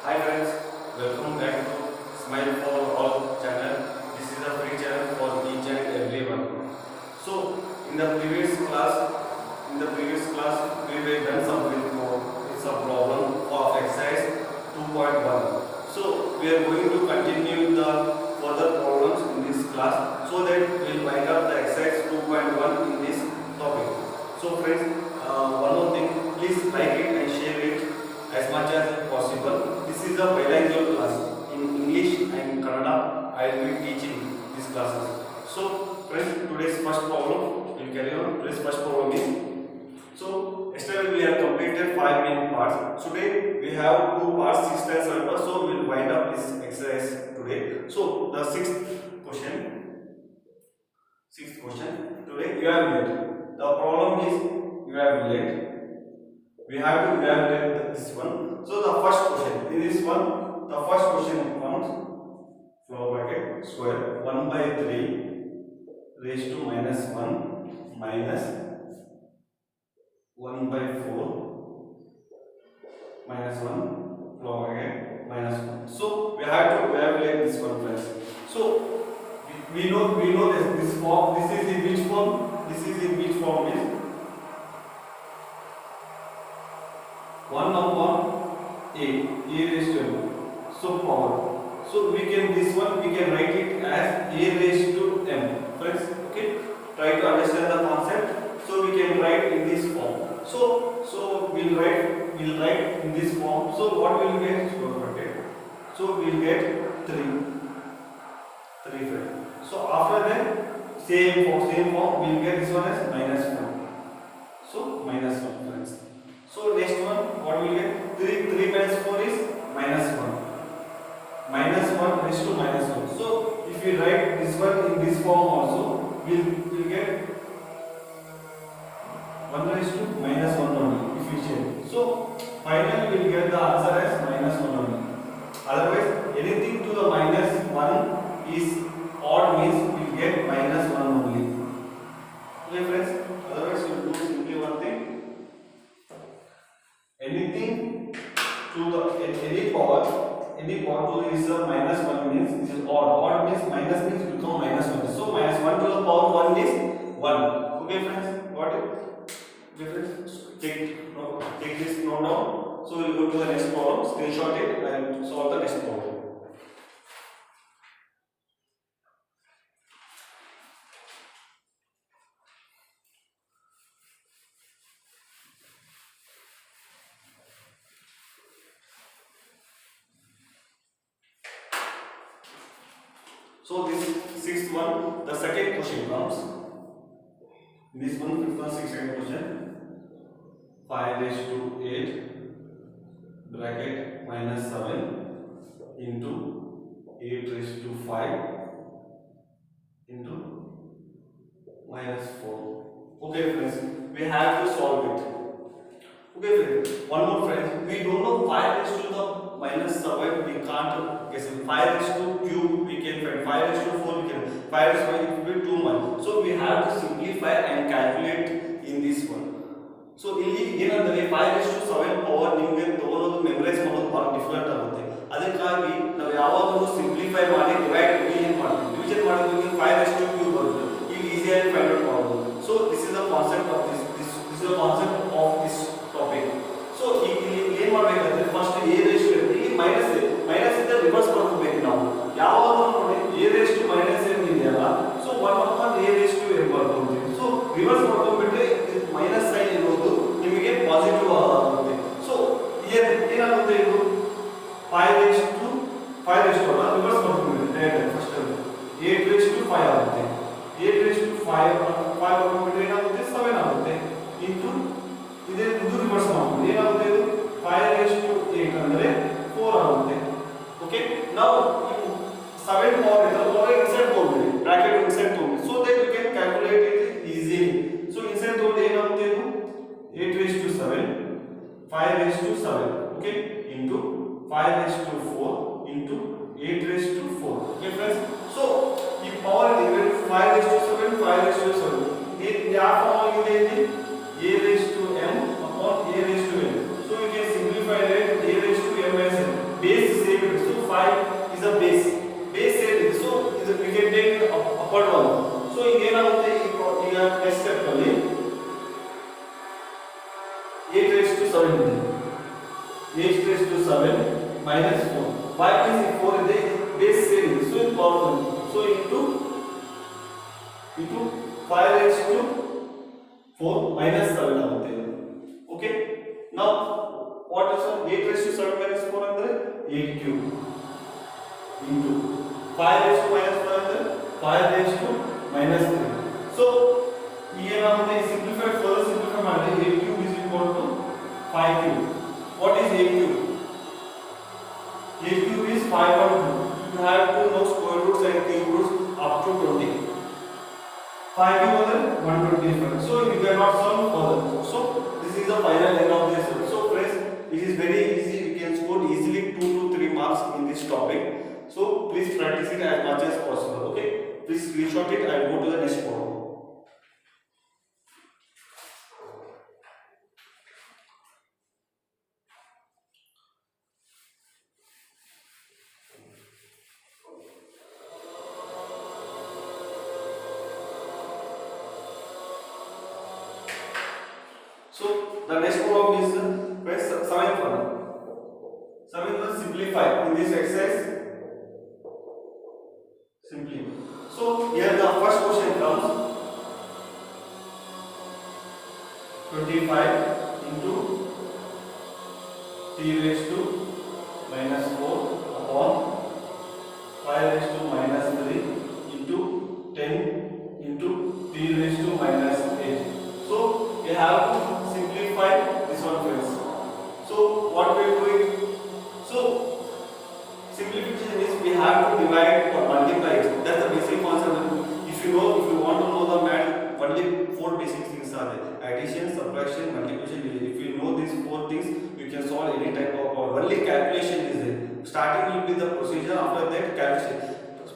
Hi friends, welcome back to Smile for All channel. This is a free channel for each and everyone. So in the previous class, we were done some with some problem of exercise 2.1. So we are going to continue the further problems in this class so that we will wind up the exercise 2.1 in this topic. So friends, one more thing, please like it and share it as much as possible. This is a bilingual class in English and Kannada. I will be teaching these classes. So friends, today's first problem will carry on. Today's first problem is, so yesterday we have completed 5 main parts. Today we have 2 parts, 6 and 7 parts. So we will wind up this exercise today. So the sixth question today, you have late. The problem is you have late. We have to evaluate this one. So the first question in this one, the first question comes floor bracket square 1 by 3 raised to minus 1 minus 1 by 4 minus 1 floor bracket minus 1. So we have to evaluate this one friends. So we know this form. This is in which form? This is in which form is 1 upon a raised to m. So power. So we can this one we can write it as a raised to m. Friends, okay. Try to understand the concept. So we can write in this form. So we'll write in this form. So what will we get? So we'll get 3 friends. So after that same form we'll get this one as minus 1. So minus 1 friends. So next one, what will get? 3 minus 4 is minus 1. Minus 1 raised to minus 1. So if we write this one in this form also, we'll get 1 raised to minus 1 only if we change. So finally we'll get the answer as minus 1 only. Otherwise anything to the minus 1 is odd, means we'll get minus 1 only. Okay friends, otherwise we'll do simply one thing. Anything to the any power to is a minus 1 means this is odd. Odd means minus means it become minus 1. So minus 1 to the power 1 is 1. Okay friends, got it? Okay friends, take this note down. So we'll go to the next problem, screenshot it and solve the next problem. So this sixth one, the second question comes. In this one, fifth one, second question. 5 raised to 8 bracket minus 7 into 8 raised to 5 into minus 4. Okay friends, we have to solve it. Okay friends, one more friends, we don't know 5 raised to the minus 7, we can't guess it. 5 raised to cube we can find, 5 raised to 4 we can, 5 raised to 5 it will be too much. So we have to simplify and calculate in this one. So ಇಲ್ಲಿ ಏನಂದ್ರೆ 5 raised to 7 power ನಿಮಗೆ ತಗೊಳ್ಳೋದು memorise ಮಾಡೋದು ಬಹಳ difficult ಆಗುತ್ತೆ. ಅದಕ್ಕಾಗಿ ನಾವು ಯಾವಾಗಲೂ ಸಿಂಪ್ಲಿಫೈ ಮಾಡಿ ಡಿವಿಷನ್ ಮಾಡ್ತೀವಿ. ಡಿವಿಷನ್ ಮಾಡಿದ್ರೆ 5 raised to cube ಬರುತ್ತೆ. ಇಲ್ಲಿ ಈಸಿಯಾಗಿ ಫೈಂಡ್ ಔಟ್ ಮಾಡಬಹುದು. So this is the concept of this is the concept of this topic. So ಇಲ್ಲಿ ಏನು ಮಾಡಬೇಕಂದ್ರೆ ಫಸ್ಟ್ a raised to ಇಲ್ಲಿ ಮೈನಸ್ ಇಂದ ರಿವರ್ಸ್ ಮಾಡ್ಕೋಬೇಕು ನಾವು. ಯಾವಾಗಲೂ ನೋಡಿ a raised to minus m ಇದೆಯಲ್ಲ, so 1 upon a raised to m ಬರ್ತದೆ. ಸೊ ರಿವರ್ಸ್ ಮಾಡ್ಕೊಂಡ್ಬಿಟ್ರೆ ಮೈನಸ್ ಸೈನ್ ಇರೋದು ನಿಮಗೆ ಪಾಸಿಟಿವ್ ಆಗುತ್ತೆ. ಸೊ ಏನಾಗುತ್ತೆ ಇದು 5 raised to ಅಲ್ಲ, ರಿವರ್ಸ್ ಮಾಡ್ಕೊಂಡ್ಬಿಟ್ರೆ ಫಸ್ಟ್ 8 raised to 5 ಆಗುತ್ತೆ. 8 raised to 5 ಮಾಡ್ಕೊಂಡ್ಬಿಟ್ರೆ ಏನಾಗುತ್ತೆ 7 ಆಗುತ್ತೆ ಇಂಟು ಇದು ರಿವರ್ಸ್ ಮಾಡ್ಕೊಂಡು ಏನಾಗುತ್ತೆ ಇದು 5 raised to 8 ಅಂದ್ರೆ 4 ಆಗುತ್ತೆ. ಓಕೆ, ನಾವು 7 ಪವರ್ ಇದೆ ಪವರ್ ಇನ್ಸರ್ಟ್ ತಗೊಳ್ಳಿ, ಬ್ರಾಕೆಟ್ ಇನ್ಸರ್ಟ್ ತಗೊಳ್ಳಿ, so that you can calculate it easily. So insert ತಗೊಂಡು ಏನಾಗುತ್ತೆ ಇದು 8 raised to 7 5 raised to 7 okay into 5 raised to 4 into 8 raised to 4. Okay friends, so ಈ ಪವರ್ ಇದೆ 5 raised to 7 5 raised to 7 ಯಾವ form ಇದೆ ಇಲ್ಲಿ a raised to m upon a raised to n. So you can simplify it a raised to m as n. Base 8 raised to 7 ಇದೆ 8 raised to 7 minus 4. Why is 4 ಇದೆ base same ಇದೆ so ಇದು power 1 so into 5 raised to 4 minus 7 ಆಗುತ್ತೆ okay now what is 8 raised to 7 minus 4 ಅಂದ್ರೆ 8 cube into 5 raised to minus 4 ಅಂದ್ರೆ 5 raised to minus 3 so ಏನಾಗುತ್ತೆ simplified further simplify ಮಾಡಿದ್ರೆ 8 cube is equal to 5 cube. What is 8 cube? 8 cube is 5 and 2. You have to know square roots and cube roots up to 20. 5 cube is 125. So you cannot solve further. So this is the final end of this. So friends, it is very easy. You can score easily 2 to 3 marks in this topic. So please practice it as much as possible. Okay? Please screenshot it and go to the next problem. So the next problem is seventh one. Seventh one simplify in this exercise. Simplify. So here the first question comes 25 into t raised to minus 4 upon 5 raised to minus 3 into 10 into t raised to minus 8. So we have to simplify this one friends. So what we are doing? So simplification is we have to divide or multiply it. That's the basic concept. If you want to know the math, only 4 basic things are there: addition, subtraction, multiplication, division. If you know these 4 things, you can solve any type of problem. Only calculation is there. Starting will be the procedure. After that, calculation.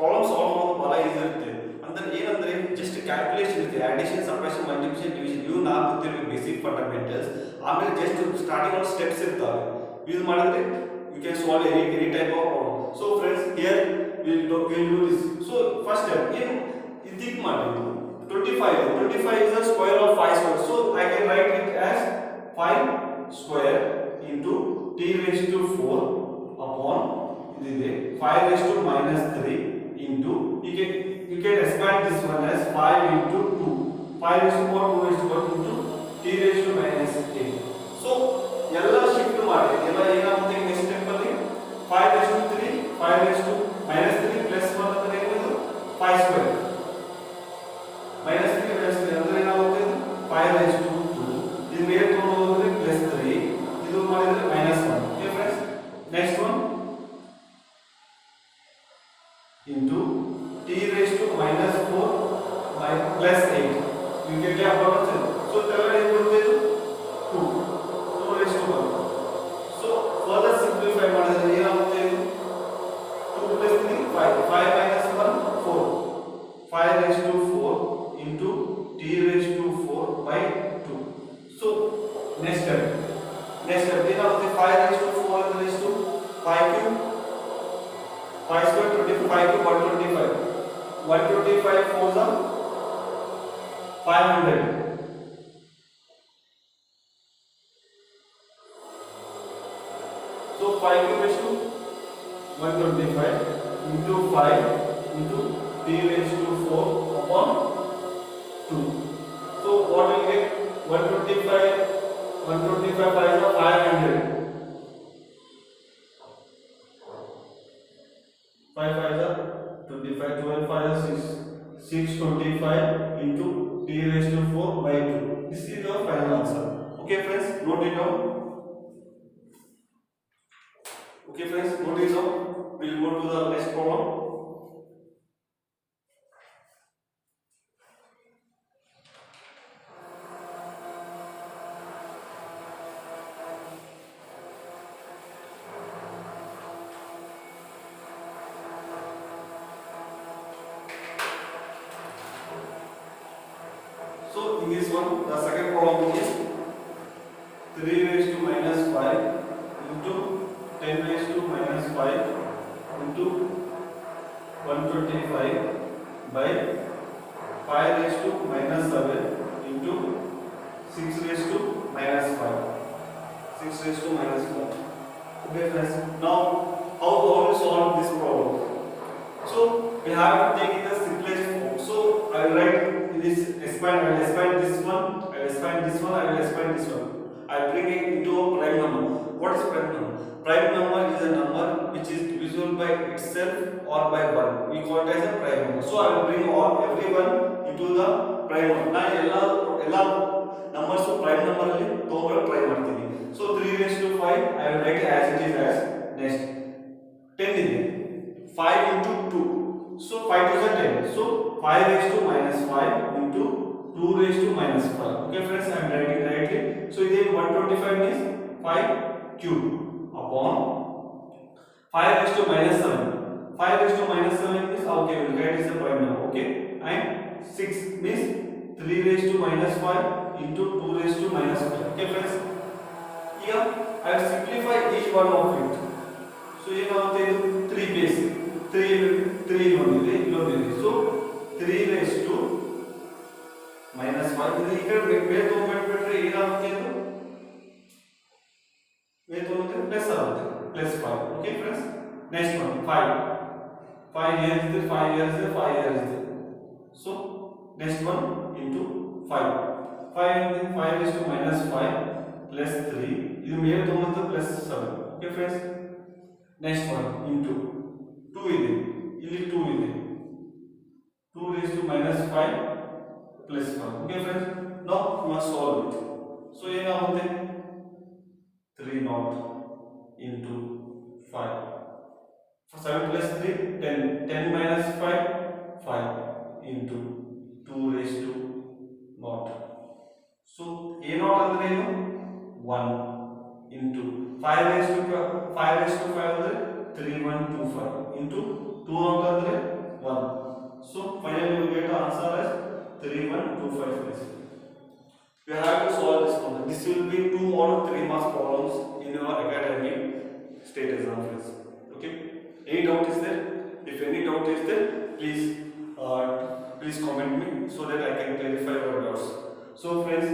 Problem solve ಮಾಡೋದು ಬಹಳ easy ಇರುತ್ತೆ. ಅಂದ್ರೆ ಏನಂದ್ರೆ just calculation ಇರುತ್ತೆ, addition subtraction multiplication division ಇವು ನಾಲ್ಕು ಗೊತ್ತಿರಬೇಕು basic fundamentals. ಆಮೇಲೆ ಜಸ್ಟ್ ಸ್ಟಾರ್ಟಿಂಗ್ ಒಂದು ಸ್ಟೆಪ್ಸ್ ಇರ್ತಾವೆ, ಯೂಸ್ ಮಾಡಿದ್ರೆ you can solve any type of problem. So friends here will do this. So first step ಏನು ಥಿಂಕ್ ಮಾಡಿ 25 is the square of 5 square, so I can write it as 5 square into t raised to 4 upon 5 raised to minus 3 into you can expand this one as 5 into 2. 5 raised to 4 2 raised to 1 into t raised to minus 8. So ಎಲ್ಲ shift ಮಾಡಿ ಎಲ್ಲ ಏನಾಗುತ್ತೆ next step ಅಲ್ಲಿ 5 raised to 3 5 raised to minus 3 plus 1 ಅಂದ್ರೆ ಏನು 5 square minus 3 plus 3 ಅಂದ್ರೆ ಏನಾಗುತ್ತೆ 5 raised to 2 ಇದು ಮೇಲೆ ತಗೊಂಡು ಹೋದ್ರೆ plus 3 ಇದು ಮಾಡಿದ್ರೆ minus 1. Okay friends, next one into t raised to minus 4 plus 8. You get the approximation. So third is what is 2 raised to 1. So further simplify ಮಾಡಿದ್ರೆ ಏನಾಗುತ್ತೆ 2 plus 3 5 minus 1 4 5 raised to 4 into t raised to 4 by 2. So next step ಏನಾಗುತ್ತೆ 5 raised to 4 raised to 5 cube 5 square 25 to 125 4 are 500. So 5 cube is to 125 into 5 into t raised to 4 upon 2. So what will get 125 5 is 500. 5 5 is 25 12 5 is 625 into t raised to 4 by 2. This is the final answer. Okay friends, note it down. Okay friends, note it down. We will go to the next problem. So in this one, the second problem is 3 raised to minus 5 into 10 raised to minus 5 into 125 by 5 raised to minus 7 into 6 raised to minus 5. 6 raised to minus 1. Okay friends, now how we solve this problem? So we have to take it the simplest form. So I will write this expand. I will expand this one. I will expand this one. I will expand this one. I will bring it into a prime number. What is prime number? Prime number is a number which is divisible by itself or by 1. We call it as a prime number. So I will bring everyone into the prime number. Now ಎಲ್ಲ numbers prime number ಅಲ್ಲಿ ತಗೊಂಡು try ಮಾಡ್ತೀನಿ. So 3 raised to 5 I will write as it is as next. 10 ಇದೆ. 5 into 2. So 5 to the 10. So 5 raised to minus 5 into 2 raised to minus 5. Okay friends, I am writing rightly. So it is 125 is 5 cube upon 5 raised to minus 7. 5 raised to minus 7 is okay, we will write as a prime number. Okay, and 6 means 3 raised to minus 5 into 2 raised to minus 5. Okay friends, here I will simplify each one of it. So here now there is 3 base. 3 ಇಲ್ಲೊಂದಿದೆ. So 3 raised to minus 5 ಇದು ಈ ಕಡೆ ಬೇರೆ ತಗೊಂಡ್ಬಿಟ್ರೆ ಏನಾಗುತ್ತೆ ಇದು ಬೇರೆ ತಗೊಂಡ್ರೆ plus ಆಗುತ್ತೆ, plus 5. Okay friends, next one 5 here is the 5 here is the 5 here is the. So next one into 5 raised to minus 5 plus 3 ಇದು ಮೇಲೆ ತಗೊಂಡ್ರೆ plus 7. Okay friends, next one into 2 ಇದೆ, ಇಲ್ಲಿ 2 ಇದೆ. 2 raised to minus 5 plus 1. Okay friends, now we must solve it. So ಏನಾಗುತ್ತೆ 3 naught into 5. 7 plus 3 10 minus 5 into 2 raised to naught. So a naught ಅಂದ್ರೆ ಏನು 1 into 5 raised to 5 ಅಂದ್ರೆ 3125 into 2 naught andre 1. So finally we get the answer as 3125. We have to solve this problem. This will be 2 or 3 marks problems in your academic state exam. Okay, any doubt is there? If any doubt is there, please comment me so that I can clarify your doubts. So friends,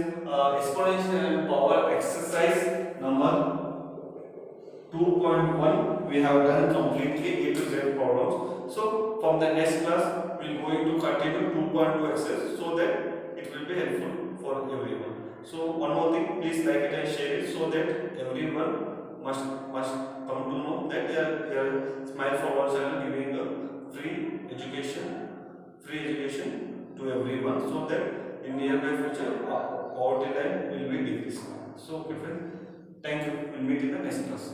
exponential and power exercise number 2.1 we have done completely A to Z problems. So from the next class we are going to continue 2.2 exercise so that it will be helpful for everyone. So one more thing, please like it and share it so that everyone must come to know that they are Smile for All channel giving a free education to everyone, so that in nearby future poverty line will be decreased. So okay friends, thank you. We'll meet in the next class.